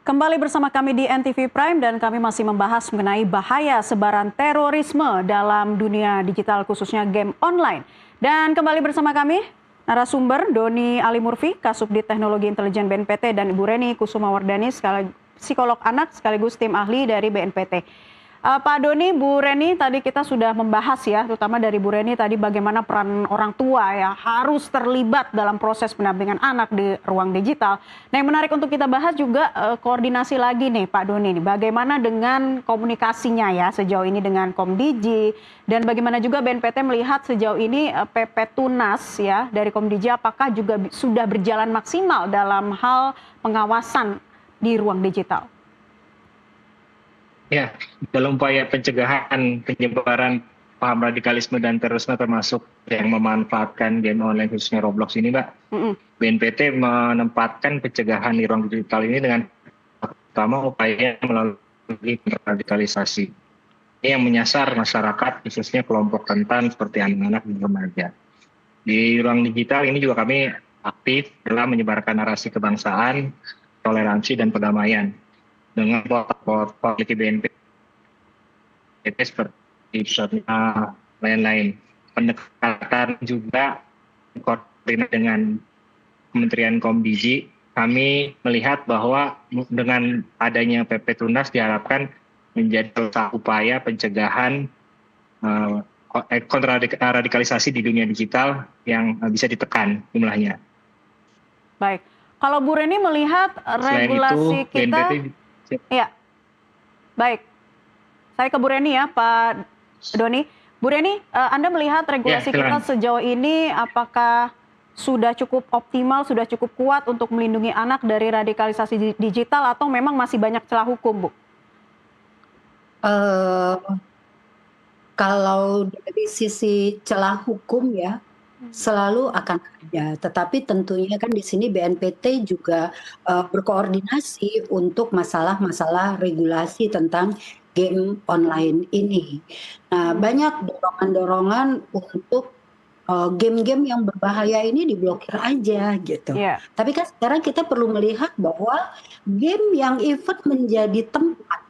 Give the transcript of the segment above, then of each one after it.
Kembali bersama kami di NTV Prime dan kami masih membahas mengenai bahaya sebaran terorisme dalam dunia digital khususnya game online. Dan kembali bersama kami narasumber Doni Ali Murfi, Kasubdit Teknologi Intelijen BNPT dan Ibu Reni Kusumawardani, psikolog anak sekaligus tim ahli dari BNPT. Pak Doni, Bu Reni, tadi kita sudah membahas ya, terutama dari Bu Reni tadi bagaimana peran orang tua ya harus terlibat dalam proses pendampingan anak di ruang digital. Nah, yang menarik untuk kita bahas juga koordinasi lagi nih Pak Doni, bagaimana dengan komunikasinya ya sejauh ini dengan Komdigi dan bagaimana juga BNPT melihat sejauh ini PP Tunas ya dari Komdigi apakah juga sudah berjalan maksimal dalam hal pengawasan di ruang digital? Ya, dalam upaya pencegahan penyebaran paham radikalisme dan terorisme termasuk yang memanfaatkan game online khususnya Roblox ini, Mbak, BNPT menempatkan pencegahan di ruang digital ini dengan pertama upaya melalui radikalisasi. Ini yang menyasar masyarakat, khususnya kelompok rentan seperti anak-anak dan remaja. Di ruang digital ini juga kami aktif dalam menyebarkan narasi kebangsaan, toleransi, dan perdamaian. Dengan portal BNPT seperti lain-lain. Pendekatan juga koordinasi dengan Kementerian Komdigi, kami melihat bahwa dengan adanya PP Tunas diharapkan menjadi upaya pencegahan radikalisasi di dunia digital yang bisa ditekan jumlahnya. Baik, kalau Bu Reni melihat regulasi itu, kita... BNPT, ya, baik. Saya ke Bu Reni ya, Pak Doni. Bu Reni, Anda melihat regulasi kita sejauh ini apakah sudah cukup optimal, sudah cukup kuat untuk melindungi anak dari radikalisasi digital atau memang masih banyak celah hukum, Bu? Kalau dari sisi celah hukum ya, selalu akan ada, tetapi tentunya kan di sini BNPT juga berkoordinasi untuk masalah-masalah regulasi tentang game online ini. Nah, banyak dorongan-dorongan untuk game-game yang berbahaya ini diblokir aja gitu. Tapi kan sekarang kita perlu melihat bahwa game yang even menjadi tempat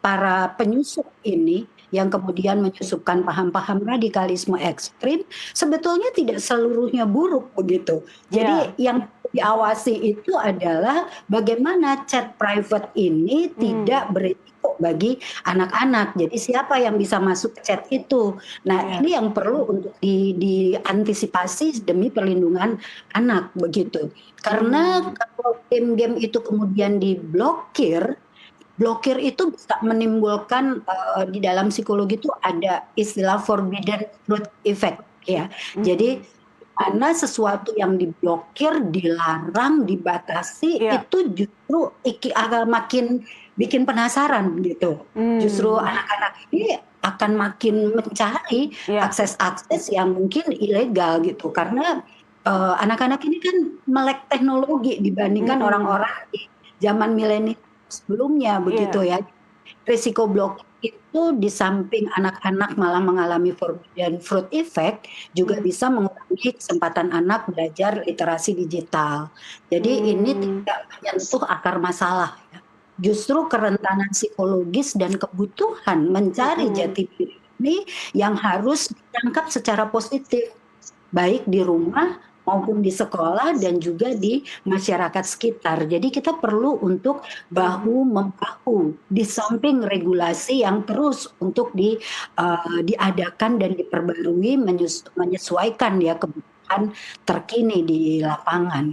para penyusup ini yang kemudian menyusupkan paham-paham radikalisme ekstrim, sebetulnya tidak seluruhnya buruk begitu. Jadi yang diawasi itu adalah bagaimana chat private ini tidak berisiko bagi anak-anak. Jadi siapa yang bisa masuk ke chat itu. Nah ini yang perlu untuk diantisipasi demi perlindungan anak begitu. Karena kalau game-game itu kemudian diblokir, blokir itu bisa menimbulkan di dalam psikologi itu ada istilah forbidden fruit effect ya. Jadi karena sesuatu yang diblokir, dilarang, dibatasi itu justru akan makin bikin penasaran gitu. Justru anak-anak ini akan makin mencari akses-akses yang mungkin ilegal gitu karena anak-anak ini kan melek teknologi dibandingkan orang-orang di zaman milenial sebelumnya begitu ya. Risiko blokir itu di samping anak-anak malah mengalami forbidden fruit effect juga bisa mengurangi kesempatan anak belajar literasi digital. Jadi ini tidak menyentuh akar masalah ya. Justru kerentanan psikologis dan kebutuhan mencari jati diri ini yang harus ditangkap secara positif baik di rumah maupun di sekolah dan juga di masyarakat sekitar. Jadi kita perlu untuk bahu-membahu di samping regulasi yang terus untuk diadakan dan diperbarui menyesuaikan ya kebutuhan terkini di lapangan.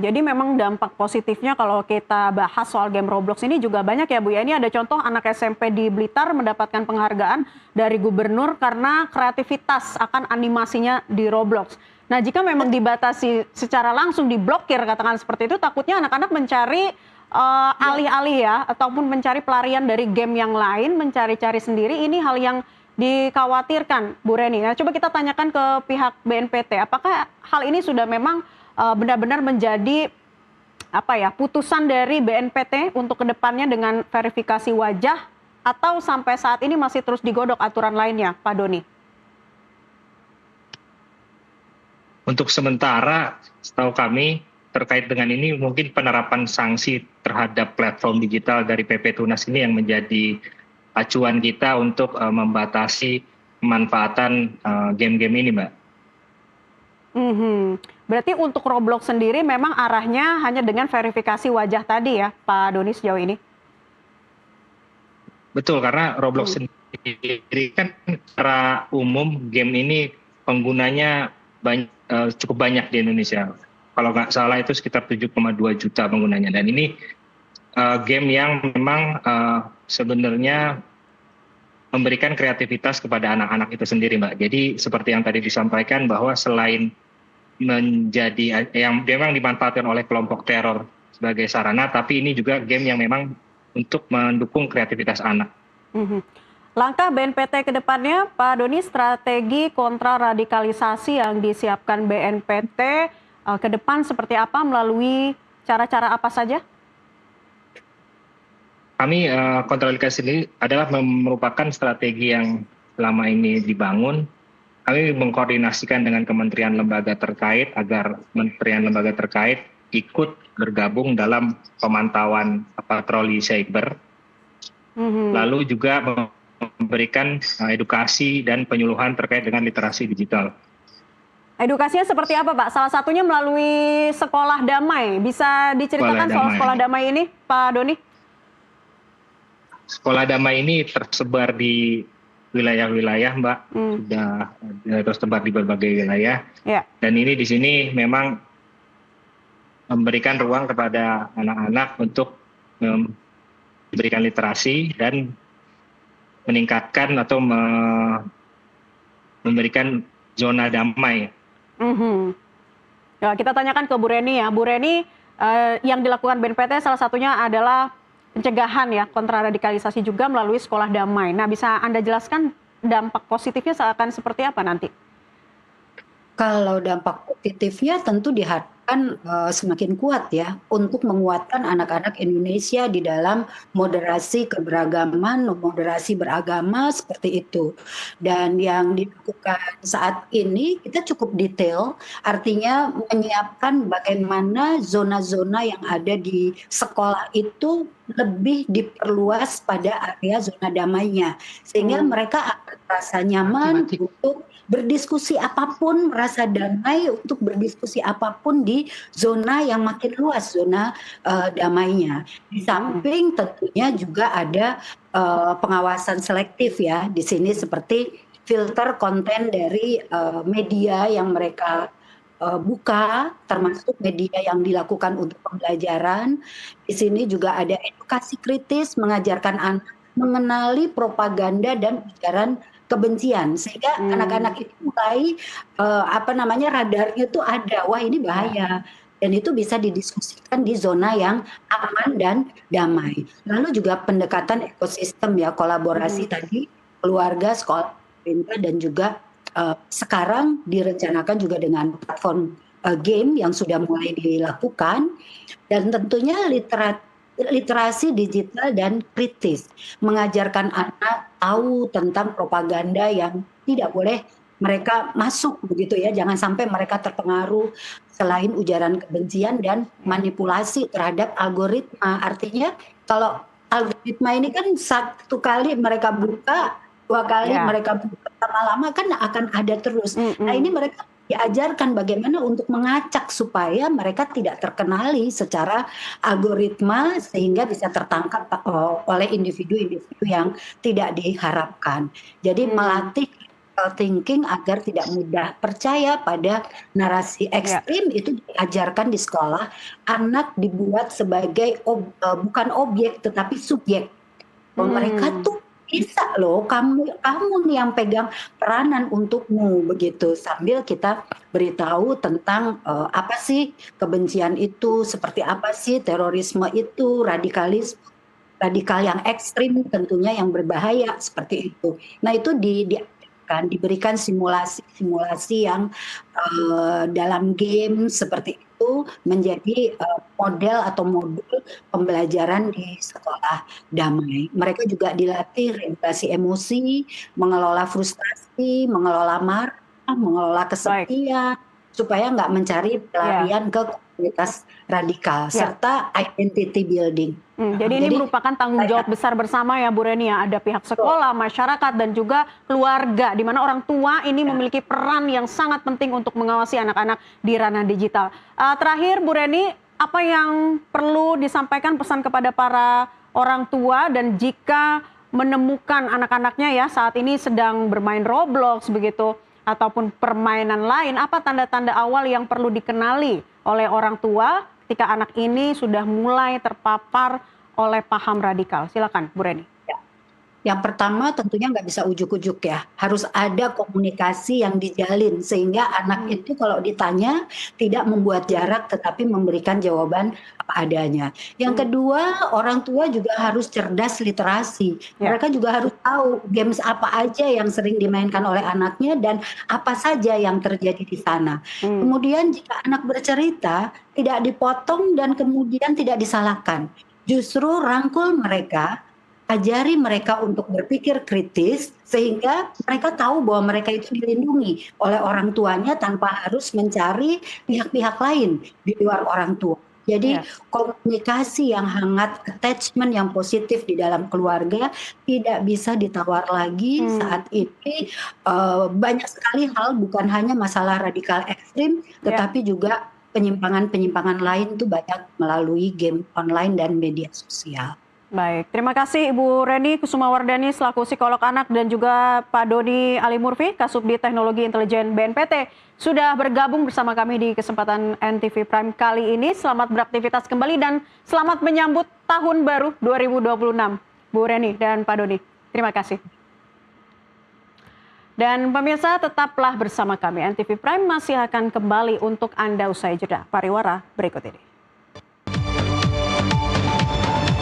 Jadi memang dampak positifnya kalau kita bahas soal game Roblox ini juga banyak ya Bu ya. Ini ada contoh anak SMP di Blitar mendapatkan penghargaan dari gubernur karena kreativitas akan animasinya di Roblox. Nah, jika memang dibatasi secara langsung diblokir katakan seperti itu, takutnya anak-anak mencari alih-alih ya, ataupun mencari pelarian dari game yang lain, mencari-cari sendiri. Ini hal yang dikhawatirkan, Bu Reni. Nah, coba kita tanyakan ke pihak BNPT, apakah hal ini sudah memang benar-benar menjadi putusan dari BNPT untuk kedepannya dengan verifikasi wajah, atau sampai saat ini masih terus digodok aturan lainnya, Pak Doni? Untuk sementara, setahu kami terkait dengan ini mungkin penerapan sanksi terhadap platform digital dari PP Tunas ini yang menjadi acuan kita untuk membatasi pemanfaatan game-game ini, Mbak. Berarti untuk Roblox sendiri memang arahnya hanya dengan verifikasi wajah tadi ya, Pak Doni sejauh ini? Betul, karena Roblox sendiri kan secara umum game ini penggunanya cukup banyak di Indonesia. Kalau nggak salah itu sekitar 7,2 juta penggunanya. Dan ini game yang memang sebenarnya memberikan kreativitas kepada anak-anak itu sendiri, Mbak. Jadi seperti yang tadi disampaikan bahwa selain menjadi yang memang dimanfaatkan oleh kelompok teror sebagai sarana, tapi ini juga game yang memang untuk mendukung kreativitas anak. Langkah BNPT ke depannya, Pak Doni, strategi kontra radikalisasi yang disiapkan BNPT ke depan seperti apa, melalui cara-cara apa saja? Kami kontra radikalisasi ini adalah merupakan strategi yang selama ini dibangun. Kami mengkoordinasikan dengan kementerian lembaga terkait agar kementerian lembaga terkait ikut bergabung dalam pemantauan patroli cyber. Lalu juga memberikan edukasi dan penyuluhan terkait dengan literasi digital. Edukasinya seperti apa, Pak? Salah satunya melalui Sekolah Damai. Bisa diceritakan soal Sekolah Damai ini, Pak Doni? Sekolah Damai ini tersebar di wilayah-wilayah, Mbak. Sudah tersebar di berbagai wilayah. Ya. Dan ini di sini memang memberikan ruang kepada anak-anak untuk memberikan literasi dan meningkatkan atau memberikan zona damai. Ya, kita tanyakan ke Bu Reni ya. Bu Reni, yang dilakukan BNPT salah satunya adalah pencegahan ya, kontra radikalisasi juga melalui Sekolah Damai. Nah, bisa Anda jelaskan dampak positifnya akan seperti apa nanti? Kalau dampak positifnya tentu diharapkan semakin kuat ya, untuk menguatkan anak-anak Indonesia di dalam moderasi keberagaman, moderasi beragama seperti itu. Dan yang dilakukan saat ini kita cukup detail, artinya menyiapkan bagaimana zona-zona yang ada di sekolah itu lebih diperluas pada area zona damainya, sehingga mereka akan merasa nyaman untuk berdiskusi apapun, merasa damai untuk berdiskusi apapun di zona yang makin luas, zona damainya. Di samping tentunya juga ada pengawasan selektif ya di sini, seperti filter konten dari media yang mereka buka, termasuk media yang dilakukan untuk pembelajaran. Di sini juga ada edukasi kritis, mengajarkan anak mengenali propaganda dan ujaran kebencian, sehingga anak-anak itu mulai radarnya itu ada, wah ini bahaya, dan itu bisa didiskusikan di zona yang aman dan damai. Lalu juga pendekatan ekosistem ya, kolaborasi tadi keluarga, sekolah, pemerintah, dan juga sekarang direncanakan juga dengan platform game yang sudah mulai dilakukan, dan tentunya literasi digital dan kritis, mengajarkan anak tahu tentang propaganda yang tidak boleh mereka masuk begitu ya, jangan sampai mereka terpengaruh selain ujaran kebencian dan manipulasi terhadap algoritma. Artinya kalau algoritma ini kan satu kali mereka buka, dua kali mereka buka, lama-lama kan akan ada terus. Nah ini mereka diajarkan bagaimana untuk mengacak supaya mereka tidak terkenali secara algoritma, sehingga bisa tertangkap oleh individu-individu yang tidak diharapkan. Jadi melatih thinking agar tidak mudah percaya pada narasi ekstrim, itu diajarkan di sekolah. Anak dibuat sebagai bukan objek tetapi subjek. Mereka tuh bisa loh, kamu nih yang pegang peranan untukmu begitu, sambil kita beritahu tentang apa sih kebencian itu, seperti apa sih terorisme itu, radikal yang ekstrim tentunya yang berbahaya seperti itu. Nah itu diberikan simulasi yang dalam game seperti itu menjadi model atau modul pembelajaran di sekolah damai. Mereka juga dilatih regulasi emosi, mengelola frustasi, mengelola marah, mengelola kesepian, supaya nggak mencari pelarian ke komunitas radikal serta identity building. Jadi ini merupakan tanggung jawab besar bersama ya Bu Reni ya, ada pihak sekolah, masyarakat dan juga keluarga di mana orang tua ini memiliki peran yang sangat penting untuk mengawasi anak-anak di ranah digital. Terakhir Bu Reni, apa yang perlu disampaikan pesan kepada para orang tua dan jika menemukan anak-anaknya ya saat ini sedang bermain Roblox begitu ataupun permainan lain, apa tanda-tanda awal yang perlu dikenali oleh orang tua ketika anak ini sudah mulai terpapar oleh paham radikal? Silakan Bu Reni. Yang pertama tentunya nggak bisa ujuk-ujuk ya, harus ada komunikasi yang dijalin sehingga anak itu kalau ditanya tidak membuat jarak tetapi memberikan jawaban apa adanya. Yang kedua, orang tua juga harus cerdas literasi. Mereka juga harus tahu games apa aja yang sering dimainkan oleh anaknya dan apa saja yang terjadi di sana. Kemudian jika anak bercerita tidak dipotong dan kemudian tidak disalahkan. Justru rangkul mereka, ajari mereka untuk berpikir kritis sehingga mereka tahu bahwa mereka itu dilindungi oleh orang tuanya tanpa harus mencari pihak-pihak lain di luar orang tua. Jadi komunikasi yang hangat, attachment yang positif di dalam keluarga tidak bisa ditawar lagi saat ini. Banyak sekali hal, bukan hanya masalah radikal ekstrim, tetapi juga penyimpangan-penyimpangan lain itu banyak melalui game online dan media sosial. Baik, terima kasih Ibu Reni Kusumawardani selaku psikolog anak dan juga Pak Doni Ali Murfi, Kasubdit Teknologi Intelijen BNPT sudah bergabung bersama kami di kesempatan NTV Prime kali ini. Selamat beraktivitas kembali dan selamat menyambut tahun baru 2026. Bu Reni dan Pak Doni, terima kasih. Dan pemirsa tetaplah bersama kami, NTV Prime masih akan kembali untuk Anda usai jeda pariwara berikut ini.